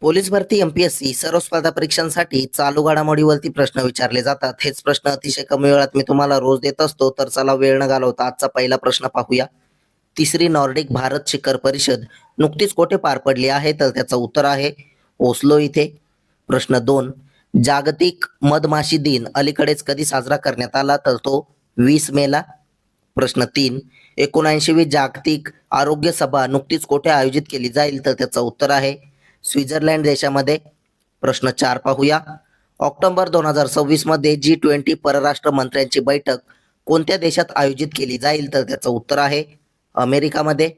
Police भरती MPSC सर्व स्पर्धा परीक्षांसाठी चालू घडामोडीवरती प्रश्न विचारले जातात. हेच प्रश्न अतिशय कमी वेळात मी तुम्हाला रोज देत असतो. तर चला वेळ न घालवता आजचा पहिला प्रश्न पाहूया. तिसरी नॉर्डिक भारत शिखर परिषद नुकतीच कुठे पार पडली आहे? तर त्याचं उत्तर आहे ओस्लो इथे. प्रश्न 2, जागतिक मधमाशी दिन अलीकडेच कधी साजरा करण्यात आला? तर तो 20 मेला. प्रश्न 3, 79वी जागतिक आरोग्य सभा नुकतीच कुठे आयोजित केली जाईल? तर त्याचं उत्तर आहे स्वित्झर्लंड देशामध्ये. प्रश्न 4 पाहूया. ऑक्टोबर 2026 मध्ये G20 परराष्ट्र मंत्र्यांची बैठक कोणत्या देशात आयोजित केली जाईल? तर त्याचं उत्तर आहे अमेरिकामध्ये.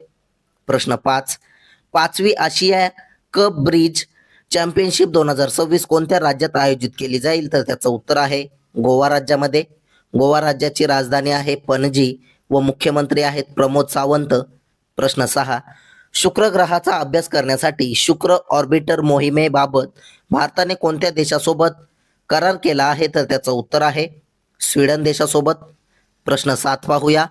प्रश्न 5, 5वी आशिया कप ब्रिज चॅम्पियनशिप 2026 कोणत्या राज्यात आयोजित केली जाईल? तर त्याचं उत्तर आहे गोवा राज्यामध्ये. गोवा राज्याची राजधानी आहे पणजी व मुख्यमंत्री आहेत प्रमोद सावंत. प्रश्न 6, शुक्र ग्रहाचा अभ्यास करण्यासाठी शुक्र ऑर्बिटर मोहिमेबाबत भारताने कोणत्या देशासोबत करार केला आहे? तर त्याचं उत्तर आहे स्वीडन देशासोबत. प्रश्न 7 पाहूया.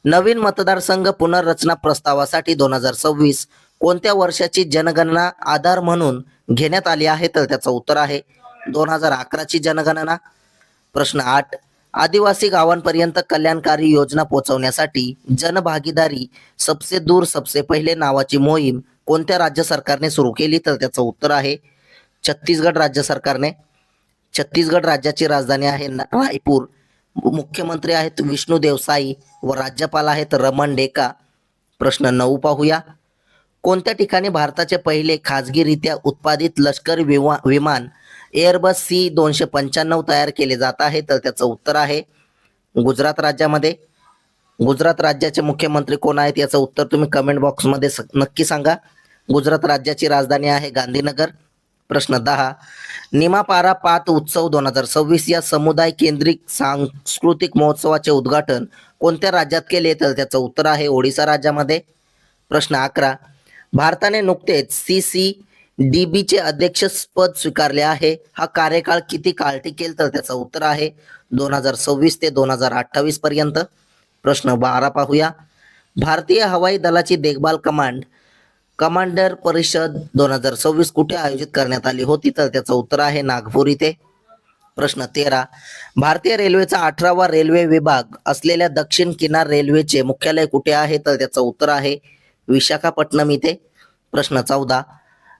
नवीन मतदारसंघ पुनर्रचना प्रस्तावासाठी 2026 कोणत्या वर्षाची जनगणना आधार म्हणून घेण्यात आली आहे? तर त्याचं उत्तर आहे 2011ची जनगणना. प्रश्न 8, आदिवासी गावांपर्यंत कल्याणकारी योजना पोहोचवण्यासाठी जनभागीदारी सबसे दूर सबसे पहिले नावाची मोहीम कोणत्या राज्य सरकारने सुरू केली? तर त्याचं उत्तर आहे छत्तीसगड राज्य सरकारने. छत्तीसगड राज्याची राजधानी आहे रायपूर. मुख्यमंत्री आहेत विष्णुदेव साई व राज्यपाल आहेत रमण डेका. प्रश्न 9 पाहूया. कोणत्या ठिकाणी भारताचे पहिले खाजगीरित्या उत्पादित लष्करी विमान एअरबस C-295 तयार केले जात आहे? तर त्याचं उत्तर आहे गुजरात राज्यामध्ये. गुजरात राज्याचे मुख्यमंत्री कोण आहेत? याचं उत्तर तुम्ही कमेंट बॉक्समध्ये नक्की सांगा. गुजरात राज्याची राजधानी आहे गांधीनगर. प्रश्न 10, निमापारा पात उत्सव 2026 या समुदाय केंद्रित सांस्कृतिक महोत्सवाचे उद्घाटन कोणत्या राज्यात केले? तर त्याचं उत्तर आहे ओडिसा राज्यामध्ये. प्रश्न 11, भारताने नुकतेच CCDBचे अध्यक्षपद स्वीकारले आहे. हा कार्यकाळ किती काळ टिकेल? तर त्याचं उत्तर आहे 2026 ते 2028 पर्यंत. प्रश्न 12 पाहूया. भारतीय हवाई दलाची देखभाल कमांडर परिषद 2026 कुठे आयोजित करण्यात आली होती? तर त्याचं उत्तर आहे नागपूर इथे. प्रश्न 13, भारतीय रेल्वेचा 18वा रेल्वे विभाग असलेल्या दक्षिण किनार रेल्वेचे मुख्यालय कुठे आहे? तर त्याचं उत्तर आहे विशाखापट्टणम इथे. प्रश्न 14,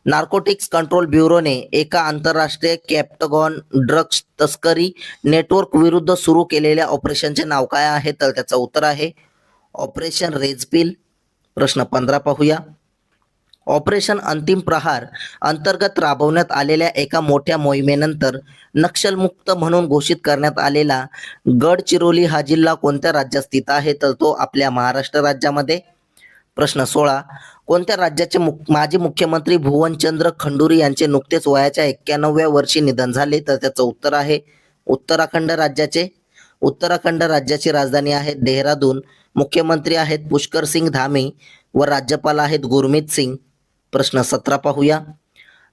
नार्कोटिक्स कंट्रोल ब्युरोने एका आंतरराष्ट्रीय कॅप्टगॉन ड्रग्ज तस्करी नेटवर्क विरुद्ध सुरू केलेल्या ऑपरेशनचे नाव काय आहे? तर त्याचं उत्तर आहे ऑपरेशन रेजपिल. प्रश्न 15 पाहूया. ऑपरेशन अंतिम प्रहार अंतर्गत राबवण्यात आलेल्या एका मोठ्या मोहिमेनंतर नक्षलमुक्त म्हणून घोषित करण्यात आलेला गडचिरोली हा जिल्हा कोणत्या राज्यात स्थित आहे? तर तो आपल्या महाराष्ट्र राज्यामध्ये. प्रश्न 16, कोणत्या राज्याचे माजी मुख्यमंत्री भुवनचंद्र खंडुरी यांचे नुकतेच वयाच्या 91व्या वर्षी निधन झाले? तर त्याचं उत्तर आहे उत्तराखंड राज्याचे. उत्तराखंड राज्याची राजधानी आहे देहरादून. मुख्यमंत्री आहेत पुष्कर सिंग धामी व राज्यपाल आहेत गुरमीत सिंग. प्रश्न 17 पाहूया.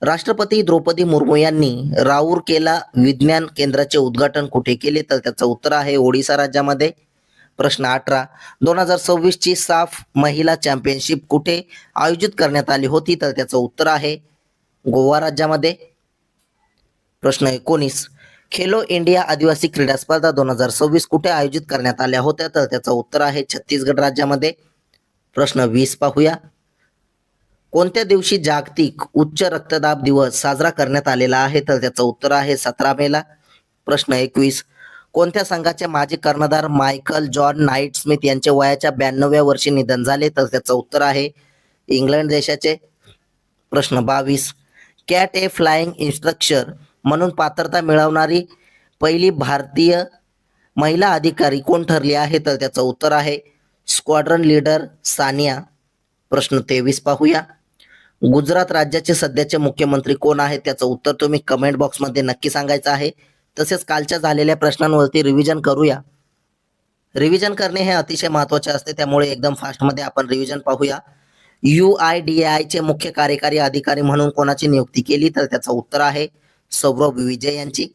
राष्ट्रपती द्रौपदी मुर्मू यांनी राऊरकेला विज्ञान केंद्राचे उद्घाटन कुठे केले? तर त्याचं उत्तर आहे ओडिसा राज्यामध्ये. प्रश्न 18, 2026 ची साफ महिला चॅम्पियनशिप कुठे आयोजित करण्यात आली होती? तर त्याचं उत्तर आहे गोवा राज्यामध्ये. प्रश्न 19, खेलो इंडिया आदिवासी क्रीडा स्पर्धा 2026 कुठे आयोजित करण्यात आल्या होत्या? तर त्याचं उत्तर आहे छत्तीसगड राज्यामध्ये. प्रश्न 20 पाहूया. कोणत्या दिवशी जागतिक उच्च रक्तदाब दिवस साजरा करण्यात आलेला आहे? तर त्याचं उत्तर आहे 17 मेला. प्रश्न 21, कोणत्या संघाचे माजी कर्णधार मायकल जॉन नाईट स्मिथ यांचे वयाच्या 92व्या वर्षी निधन झाले? तर त्याचं उत्तर आहे इंग्लंड देशाचे. प्रश्न 22, कॅट ए फ्लाइंग इन्स्ट्रक्टर म्हणून पात्रता मिळवणारी पहिली भारतीय महिला अधिकारी कोण ठरली आहे? तर त्याचं उत्तर आहे स्क्वॉड्रन लीडर सानिया. प्रश्न 23 पाहूया. गुजरात राज्याचे सध्याचे मुख्यमंत्री कोण आहेत? त्याचं उत्तर तुम्ही कमेंट बॉक्समध्ये नक्की सांगायचं आहे. तसेच कालच्या झालेल्या प्रश्नांवरती रिव्हिजन करूया. रिव्हिजन करणे हे अतिशय महत्त्वाचे असते, त्यामुळे एकदम फास्टमध्ये आपण रिव्हिजन पाहूया. UIDAIचे मुख्य कार्यकारी अधिकारी म्हणून कोणाची नियुक्ती केली? तर त्याचं उत्तर आहे सौरभ विजय यांची.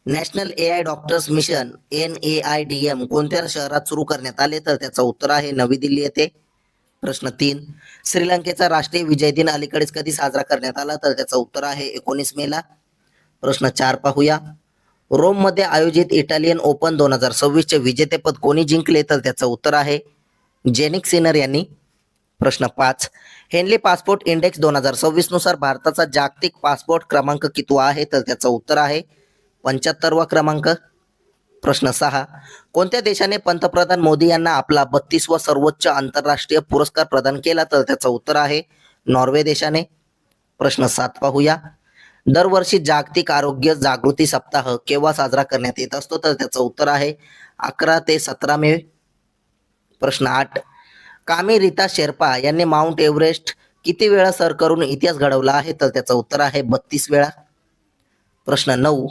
National AI doctors mission NAIDM कोणत्या शहरात सुरू करण्यात आले? तर त्याचं उत्तर आहे नवी दिल्ली येथे. प्रश्न 3, श्रीलंकेचा राष्ट्रीय विजय दिन अलीकडेच कधी साजरा करण्यात आला? तर त्याचं उत्तर आहे 19 मेला. प्रश्न 4 पाहूया. रोममध्ये आयोजित इटालियन ओपन 2026 चे विजेतेपद कोणी जिंकले? तर त्याचं उत्तर आहे जेनिक सिनर यांनी. प्रश्न 5. हेनली पासपोर्ट इंडेक्स 2026 नुसार भारताचा जागतिक पासपोर्ट क्रमांक कितवा आहे? तर त्याचं उत्तर आहे 75वा क्रमांक. प्रश्न 6. कोणत्या देशाने पंतप्रधान मोदी यांना आपला 32वा सर्वोच्च आंतरराष्ट्रीय पुरस्कार प्रदान केला? तर त्याचं उत्तर आहे नॉर्वे देशाने. प्रश्न 7 पाहूया. दरवर्षी जागतिक आरोग्य जागृती सप्ताह केव्हा साजरा करण्यात येत असतो? तर त्याचं उत्तर आहे 11 ते 17 मे. प्रश्न 8. कामी रीता शेर्पा यांनी माउंट एव्हरेस्ट किती वेळा सर करून इतिहास घडवला आहे? तर त्याचं उत्तर आहे 32 वेळा. प्रश्न 9.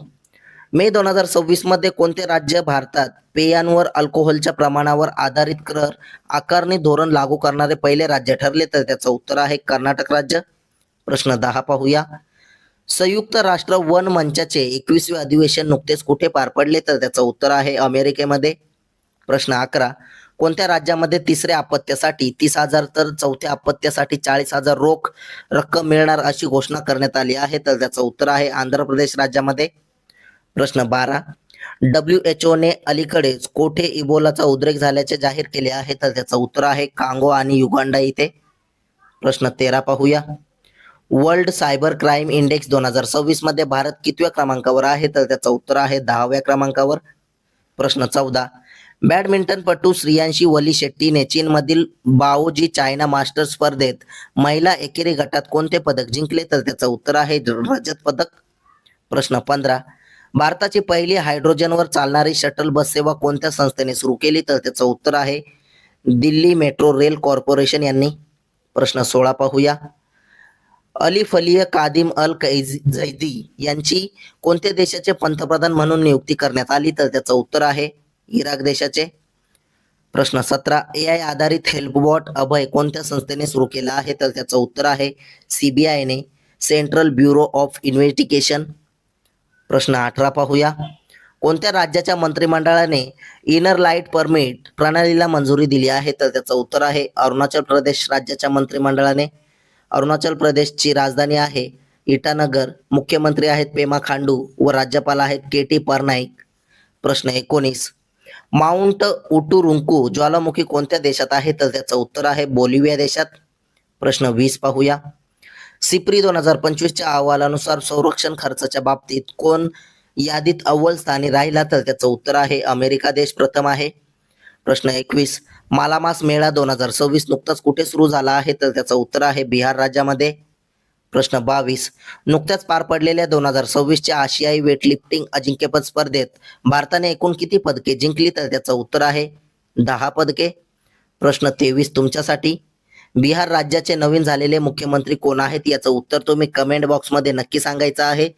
मे 2026 मध्ये कोणते राज्य भारतात पेयांवर अल्कोहोलच्या प्रमाणावर आधारित कर आकारणी धोरण लागू करणारे पहिले राज्य ठरले? तर त्याचं उत्तर आहे कर्नाटक राज्य. प्रश्न 10 पाहूया. संयुक्त राष्ट्र वन मंचाचे 21वे अधिवेशन नुकतेच कुठे पार पडले? तर त्याचं उत्तर आहे अमेरिकेमध्ये. प्रश्न 11. कोणत्या राज्यामध्ये तिसऱ्या अपत्यासाठी 30,000 तर चौथ्या अपत्यासाठी 40,000 रोख रक्कम मिळणार अशी घोषणा करण्यात आली आहे? तर त्याचं उत्तर आहे आंध्र प्रदेश राज्यामध्ये. प्रश्न 12. WHO ने अलीकडेच कोठे इबोलाचा उद्रेक झाल्याचे जाहीर केले आहे? तर त्याचं उत्तर आहे कांगो आणि युगांडा इथे. प्रश्न 13 पाहूया. वर्ल्ड सायबर क्राईम इंडेक्स 2026 मध्ये भारत कितव्या क्रमांकावर आहे? तर त्याचं उत्तर आहे 10व्या क्रमांकावर. प्रश्न 14. बॅडमिंटनपटू श्रेयांशी वली शेट्टीने चीनमधील बाओजी चायना मास्टर्स स्पर्धेत महिला एकेरी गटात कोणते पदक जिंकले? तर त्याचं उत्तर आहे रजत पदक. प्रश्न 15. भारताची पहिली हायड्रोजनवर चालणारी शटल बस सेवा कोणत्या संस्थेने सुरू केली? तर त्याचं उत्तर आहे दिल्ली मेट्रो रेल कॉर्पोरेशन यांनी. प्रश्न 16 पाहूया. अली कादिम अल झैदी यांची कोणत्या देशाचे पंतप्रधान म्हणून नियुक्ती करण्यात आली? तर त्याचं उत्तर आहे इराक देशाचे. प्रश्न 17. AI आधारित हेल्पबॉट अभय कोणत्या संस्थेने सुरू केला आहे? तर त्याचं उत्तर आहे CBIने, सेंट्रल ब्युरो ऑफ इन्व्हेस्टिगेशन. प्रश्न 18 पाहूया. कोणत्या राज्याच्या मंत्रिमंडळाने इनर लाईट परमिट प्रणालीला मंजुरी दिली आहे? तर त्याचं उत्तर आहे अरुणाचल प्रदेश राज्याच्या मंत्रिमंडळाने. अरुणाचल प्रदेशची राजधानी आहे इटानगर. मुख्यमंत्री आहेत पेमा खांडू व राज्यपाल आहेत KT परनाईक. प्रश्न 19. माउंट उटुरुंकू ज्वालामुखी कोणत्या देशात आहे? तर त्याचं उत्तर आहे बोलिव्हिया देशात. प्रश्न 20 पाहूया. सिप्री 2025च्या अहवालानुसार संरक्षण खर्चाच्या बाबतीत कोण यादीत अव्वल स्थानी राहिला? तर त्याचं उत्तर आहे अमेरिका देश प्रथम आहे. प्रश्न 21. मालामास मेळा 2026 नुकताच कुठे सुरू झाला आहे? तर त्याचं उत्तर आहे बिहार राज्यामध्ये. प्रश्न 22. नुकत्याच पार पडलेल्या 2026च्या आशियाई वेटलिफ्टिंग अजिंक्यपद स्पर्धेत भारताने एकूण किती पदके जिंकली? तर त्याचं उत्तर आहे 10 पदके. प्रश्न 23 तुमच्यासाठी. बिहार राज्याचे नवीन झालेले मुख्यमंत्री कोण आहेत? याचं उत्तर तुम्ही कमेंट बॉक्समध्ये नक्की सांगायचं आहे.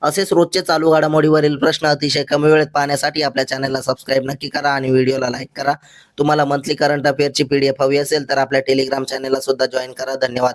असेच रोजचे चालू घडामोडीवरील प्रश्न अतिशय कमी वेळेत पाहण्यासाठी आपल्या चॅनलला सबस्क्राईब नक्की करा आणि व्हिडिओला लाईक करा. तुम्हाला मंथली करंट अफेअरची PDF हवी असेल तर आपल्या टेलिग्राम चॅनलला सुद्धा जॉईन करा. धन्यवाद.